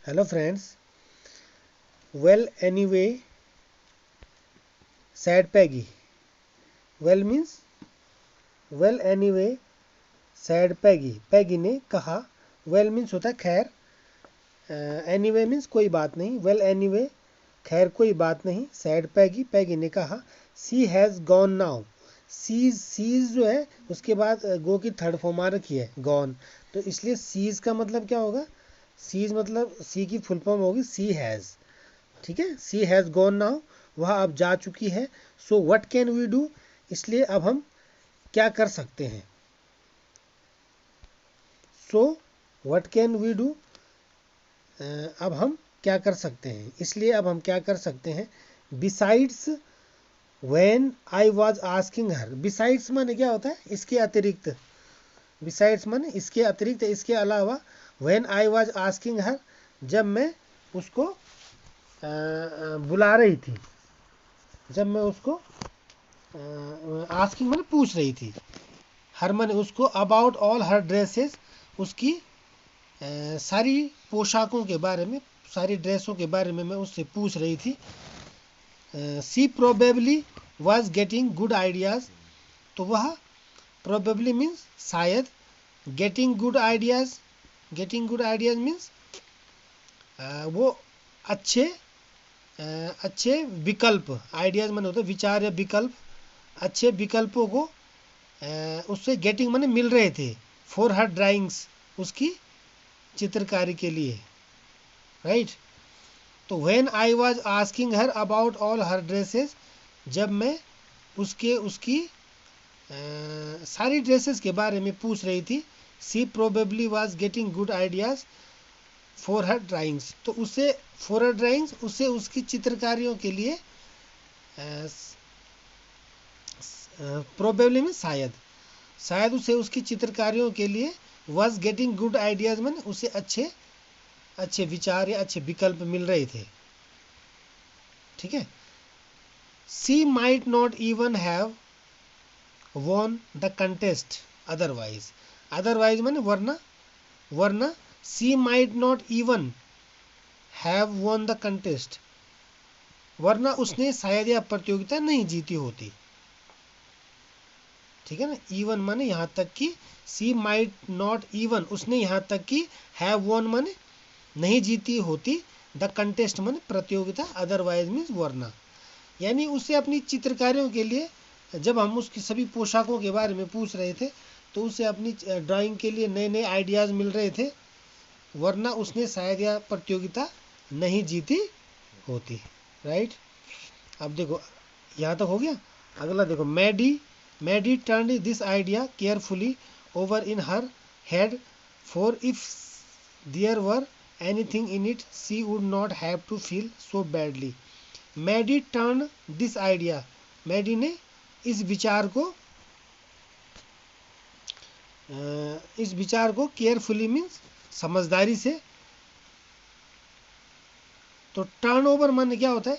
Hello friends. Well anyway, said Peggy. Well means well anyway, said Peggy. Peggy ने कहा. Well means होता है खैर. Anyway means कोई बात नहीं. Well anyway, खैर कोई बात नहीं. Said Peggy. Peggy ने कहा. She has gone now. She's जो है उसके बाद go की थर्ड फॉर्म आ रखी है gone. तो इसलिए she's का मतलब क्या होगा? she's मतलब she की फुल फॉर्म होगी she has. ठीक है, सी हैज़ गॉन नाउ, वह अब जा चुकी है. So what can we do, इसलिए अब हम क्या कर सकते हैं. So what can we do, अब हम क्या कर सकते हैं, इसलिए अब हम क्या कर सकते हैं. Besides when I was asking her. Besides माने क्या होता है, इसके अतिरिक्त. बिसाइड्स माने इसके अतिरिक्त, इसके अलावा. व्हेन आई वाज आस्किंग हर, जब मैं उसको बुला रही थी, जब मैं उसको आस्किंग मैंने पूछ रही थी. हर मैंने उसको अबाउट ऑल हर ड्रेसेस, उसकी सारी पोशाकों के बारे में, सारी ड्रेसों के बारे में मैं उससे पूछ रही थी. She probably was getting good ideas. तो वह प्रोबेबली मीन्स शायद, getting good ideas, getting good ideas means वो अच्छे अच्छे विकल्प. आइडियाज मैंने होता है विचार या विकल्प, अच्छे विकल्पों को उससे गेटिंग माने मिल रहे थे. फॉर हर ड्राइंग्स, उसकी चित्रकारी के लिए. राइट. तो when I was asking her about all her dresses, जब मैं उसकी सारी ड्रेसेस के बारे में पूछ रही थी. She probably was getting good ideas for her drawings. तो उसे फॉर हर ड्राइंग्स, उसे उसकी चित्रकारियों के लिए, प्रोबेबली में शायद, शायद उसे उसकी चित्रकारियों के लिए वॉज गेटिंग गुड आइडियाज में उसे अच्छे अच्छे विचार या अच्छे विकल्प मिल रहे थे. ठीक है. She might not even have won the contest otherwise. Otherwise मैंने वरना, वरना she might not even have won the contest, वरना उसने शायद यह प्रतियोगिता नहीं जीती होती. ठीक है ना. इवन माने यहाँ तक कि, सी माइट नॉट इवन, उसने यहाँ तक कि, हैव वॉन माने नहीं जीती होती, द कंटेस्ट माने प्रतियोगिता, अदरवाइज मीन्स वरना. यानी उसे अपनी चित्रकारियों के लिए, जब हम उसकी सभी पोशाकों के बारे में पूछ रहे थे, तो उसे अपनी ड्राइंग के लिए नए नए आइडियाज मिल रहे थे, वरना उसने शायद यह प्रतियोगिता नहीं जीती होती. राइट. अब देखो यहाँ तक हो गया. अगला देखो. Maddy turned this idea carefully over in her head, for if there were anything in it she would not have to feel so badly. Maddy turn this idea, Maddy ने इस विचार को, केयरफुली मीन्स समझदारी से. तो turn over माने क्या होता है,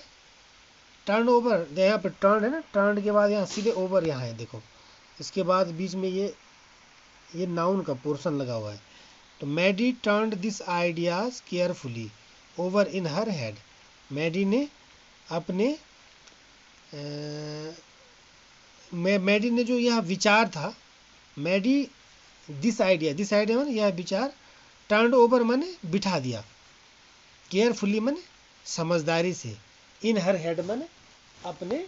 टर्न ओवर, यहाँ पे टर्न है ना, टर्न के बाद यहाँ सीधे ओवर यहाँ है. देखो इसके बाद बीच में ये नाउन का पोर्शन लगा हुआ है. तो Maddy turned this ideas carefully over in her head. Maddy ने अपने मैडी ने जो यह विचार था, मैडी दिस आइडिया माने यह विचार, टर्न्ड ओवर माने बिठा दिया, केयरफुली माने समझदारी से, इन हर हेड माने अपने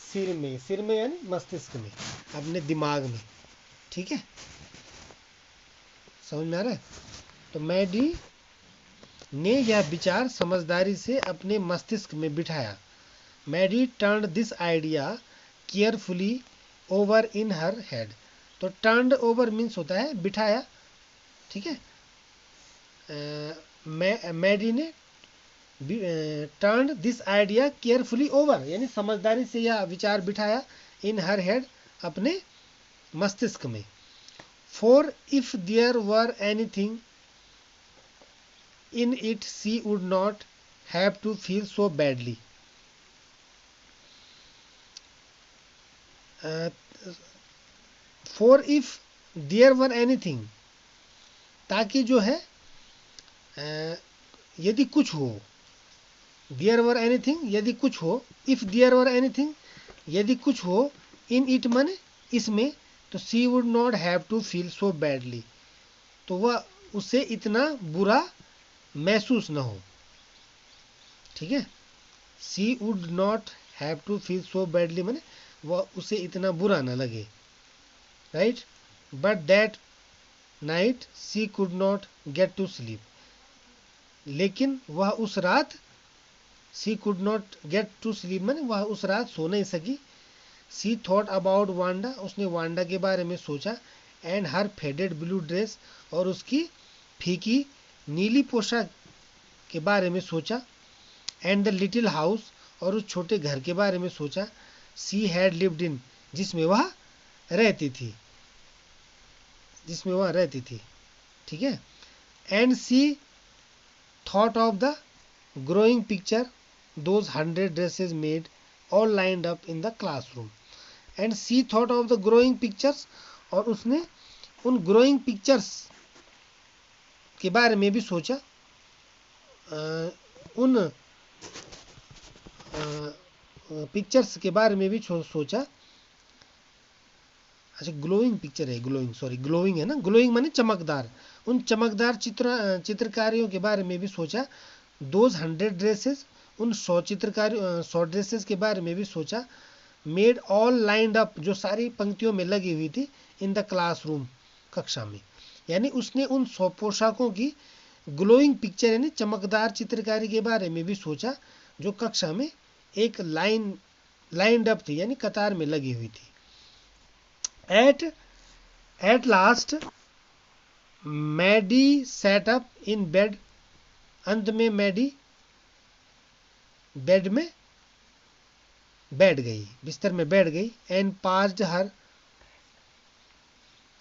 सिर में यानी मस्तिष्क में, अपने दिमाग में. ठीक है, समझ में आ रहा है. तो मैडी ने यह विचार समझदारी से अपने मस्तिष्क में बिठाया. Maddy turned this idea carefully over in her head. तो टर्न्ड ओवर मीन्स होता है बिठाया. ठीक है. मैडी ने turned this idea carefully over, यानी समझदारी से यह विचार बिठाया, इन हर हेड, अपने मस्तिष्क में. For if there were anything in it she would not have to feel so badly. For if there were anything, ताकि जो है यदि कुछ हो, देयर वर एनीथिंग, यदि कुछ हो, इफ देयर वर एनीथिंग, यदि कुछ हो, इन इट माने इसमें, तो she would not have to feel so badly, तो वह उसे इतना बुरा महसूस न हो। ठीक है, she would not have to feel so badly माने वह उसे इतना बुरा न लगे, right. But that night she could not get to sleep, लेकिन वह उस रात, she could not get to sleep माने वह उस रात सो नहीं सकी। सी थॉट अबाउट वांडा, उसने वांडा के बारे में सोचा, and her faded blue dress, और उसकी फीकी नीली पोशाक के बारे में सोचा, एंड द लिटिल हाउस, और उस छोटे घर के बारे में सोचा, सी हैड लिव्ड इन, जिसमें वह रहती थी, जिसमें वह रहती थी। ठीक है, and she thought of the growing picture, those 100 dresses made all lined up in the classroom, and she thought of the growing pictures, और उसने उन ग्रोइंग पिक्चर्स के बारे में भी सोचा, उन पिक्चर्स के बारे में भी सोचा। अच्छा, ग्लोइंग पिक्चर है, ग्लोइंग, सॉरी, ग्लोइंग है ना, ग्लोइंग माने चमकदार, उन चमकदार चित्रकारियों के बारे में भी सोचा। दोज 100 ड्रेसेस, उन 100 चित्रकारी 100 ड्रेसेस के बारे में भी सोचा। मेड ऑल लाइंड अप, जो सारी पंक्तियों में लगी हुई थी, इन द क्लासरूम, कक्षा में, यानी उसने उन 100 पोशाकों की ग्लोइंग पिक्चर यानी चमकदार चित्रकारी के बारे में भी सोचा, जो कक्षा में एक लाइंड अप थी, यानी कतार में लगी हुई थी। At last Maddy sat up in bed, अंत में मैडी बेड में बैठ गई, बिस्तर में बैठ गई। एंड पास्ड हर,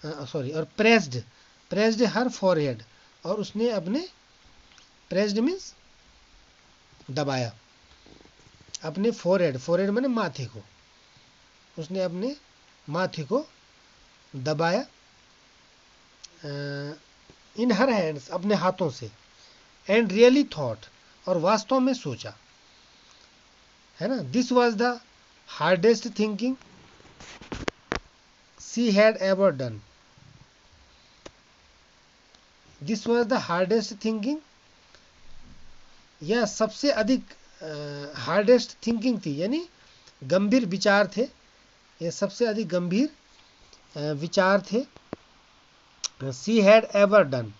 सॉरी, और प्रेस्ड हर फॉरहेड, और उसने अपने, प्रेस्ड मीन्स दबाया, अपने फोरहेड माने माथे को, उसने अपने माथे को दबाया, इन हर हैंड्स, अपने हाथों से। एंड रियली थॉट, और वास्तव में सोचा, है ना। This was the hardest thinking she had ever done, this was the hardest thinking, यह सबसे अधिक हार्डेस्ट थिंकिंग थी, यानी गंभीर विचार थे, यह सबसे अधिक गंभीर विचार थे। सी हैड एवर डन,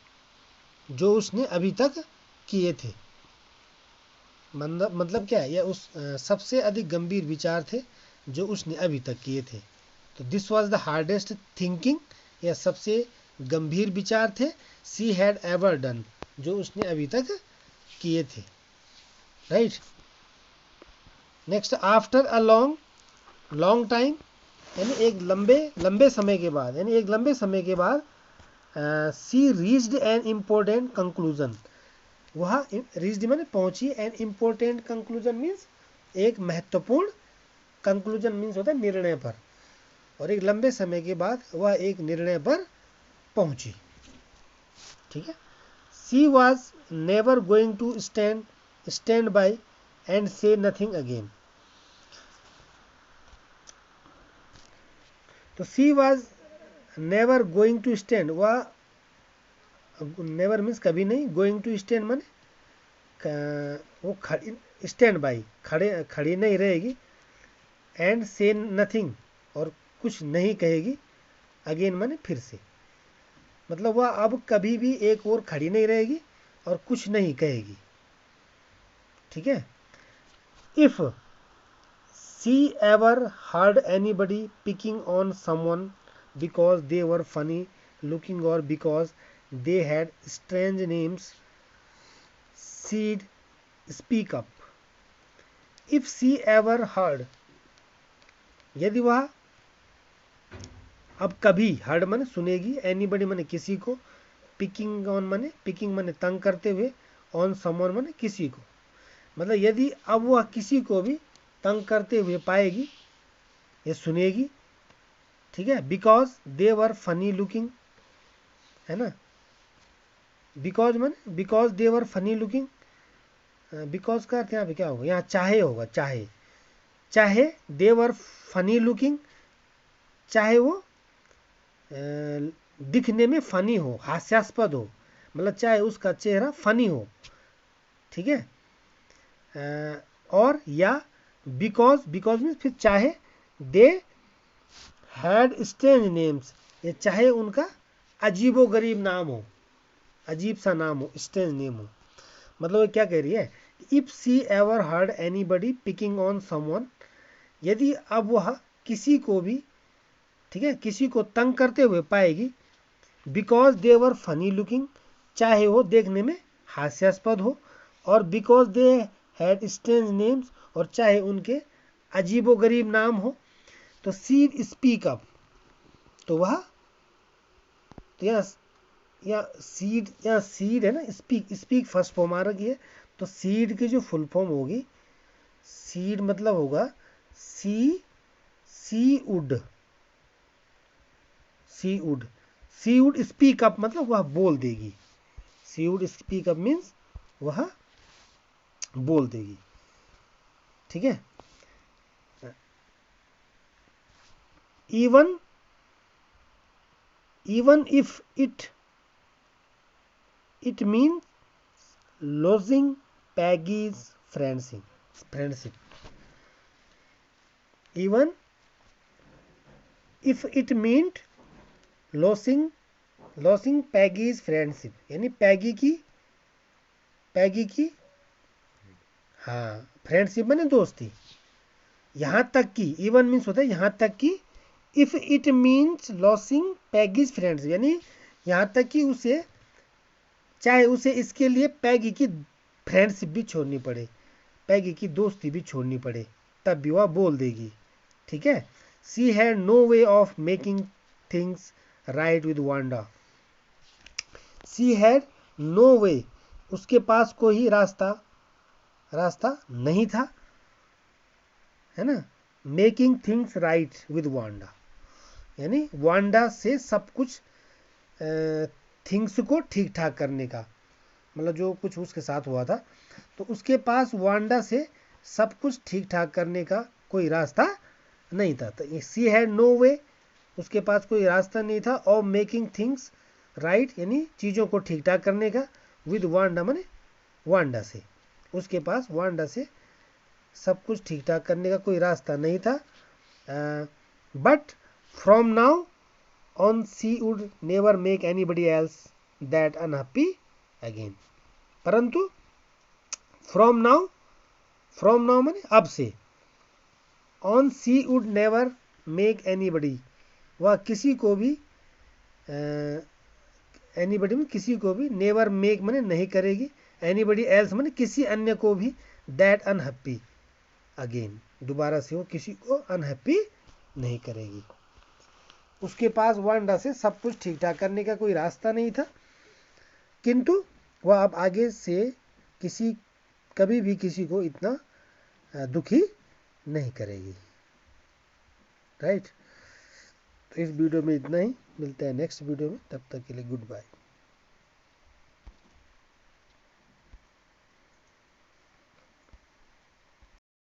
जो उसने अभी तक किए थे, मतलब क्या है, यह उस सबसे अधिक गंभीर विचार थे जो उसने अभी तक किए थे। तो this was the hardest thinking, यह सबसे गंभीर विचार थे। सी हैड एवर डन, जो उसने अभी तक किए थे, right. Next, after a long time, यानी एक लंबे समय के बाद, यानी एक लंबे समय के बाद, सी रीच्ड एन इम्पोर्टेंट कंक्लूजन, वह रीच्ड माने पहुंची, एन इम्पोर्टेंट कंक्लूजन मीन्स एक महत्वपूर्ण, कंक्लूजन मीन्स होता है निर्णय पर, और एक लंबे समय के बाद वह एक निर्णय पर पहुंची। ठीक है, she was never going to stand by and say nothing again, तो she was never going to stand, वह नेवर मीन्स कभी नहीं, गोइंग टू स्टैंड माने वो स्टैंड बाई, खड़ी नहीं रहेगी, एंड से नथिंग, और कुछ नहीं कहेगी, अगेन माने फिर से, मतलब वह अब कभी भी एक और खड़ी नहीं रहेगी और कुछ नहीं कहेगी। ठीक है, if she ever heard anybody picking on someone because they were funny looking और because they had strange names, she'd speak up. If she ever heard, यदि वह अब कभी, हर्ड माने सुनेगी, एनीबडी माने किसी को, पिकिंग माने तंग करते हुए, ऑन समवन माने किसी को, मतलब यदि अब वह किसी को भी तंग करते हुए पाएगी या सुनेगी। ठीक है, because they were funny looking, है ना, because they were funny looking, because का अर्थ यहाँ पे क्या होगा, यहाँ चाहे होगा, चाहे, चाहे दे वर फनी लुकिंग, चाहे वो दिखने में फनी हो, हास्यास्पद हो, मतलब चाहे उसका चेहरा फनी हो, ठीक है। और या बिकॉज, बिकॉज मीन्स फिर चाहे दे हैड स्ट्रेंज नेम्स, ये चाहे उनका अजीबो गरीब नाम हो, अजीब सा नाम हो, स्ट्रेंज नेम हो। मतलब ये क्या कह रही है, if she ever heard anybody picking on someone, यदि अब वह किसी को भी, ठीक है, किसी को तंग करते हुए पाएगी, because they were funny looking, चाहे वो देखने में हास्यास्पद हो, और because they had strange names, और चाहे उनके अजीबो गरीब नाम हो, तो सी स्पीक अप, तो वह, तो या सीड, या सीड है ना, स्पीक, स्पीक फर्स्ट फॉर्म आ रही है, तो सीड की जो फुल फॉर्म होगी, सीड मतलब होगा she would, she would speak up, मतलब वह बोल देगी, she would speak up means वह बोल देगी, ठीक है। Even, even if it mean losing Peggy's friendship, even if it meant losing Peggy's friendship, यानी पैगी की, हाँ, फ्रेंडशिप माने दोस्ती, यहाँ तक कि, इवन मीन्स होता है यहाँ तक कि, if it means losing Peggy's friendship, यानी यहाँ तक कि उसे, चाहे उसे इसके लिए पैगी की फ्रेंडशिप भी छोड़नी पड़े, पैगी की दोस्ती भी छोड़नी पड़े, तब भी वह बोल देगी, ठीक है। She had no way of making things right with Wanda, she had no way, उसके पास कोई रास्ता नहीं था, है ना, making things right with Wanda, यानी वांडा से सब कुछ थिंग्स को ठीक ठाक करने का, मतलब जो कुछ उसके साथ हुआ था, तो उसके पास वांडा से सब कुछ ठीक ठाक करने का कोई रास्ता नहीं था, तो सी हैड नो वे, उसके पास कोई रास्ता नहीं था, और मेकिंग थिंग्स राइट, यानी चीज़ों को ठीक ठाक करने का, विद वांडा माने वांडा से, उसके पास वांडा से सब कुछ ठीक ठाक करने का कोई रास्ता नहीं था। But from now on she would never make anybody else that unhappy again, परंतु फ्रॉम नाउ माने अब से, on she would never make anybody, वह किसी को भी, एनीबडी में किसी को भी, नेवर मेक माने नहीं करेगी, एनीबडी एल्स माने किसी अन्य को भी, दैट अनहैप्पी अगेन, दोबारा से वो किसी को अनहैप्पी नहीं करेगी। उसके पास वांडा से सब कुछ ठीक ठाक करने का कोई रास्ता नहीं था, किंतु वह अब आगे से कभी भी किसी को इतना दुखी नहीं करेगी, राइट। तो इस वीडियो में इतना ही, मिलते हैं नेक्स्ट वीडियो में, तब तक के लिए गुड बाय।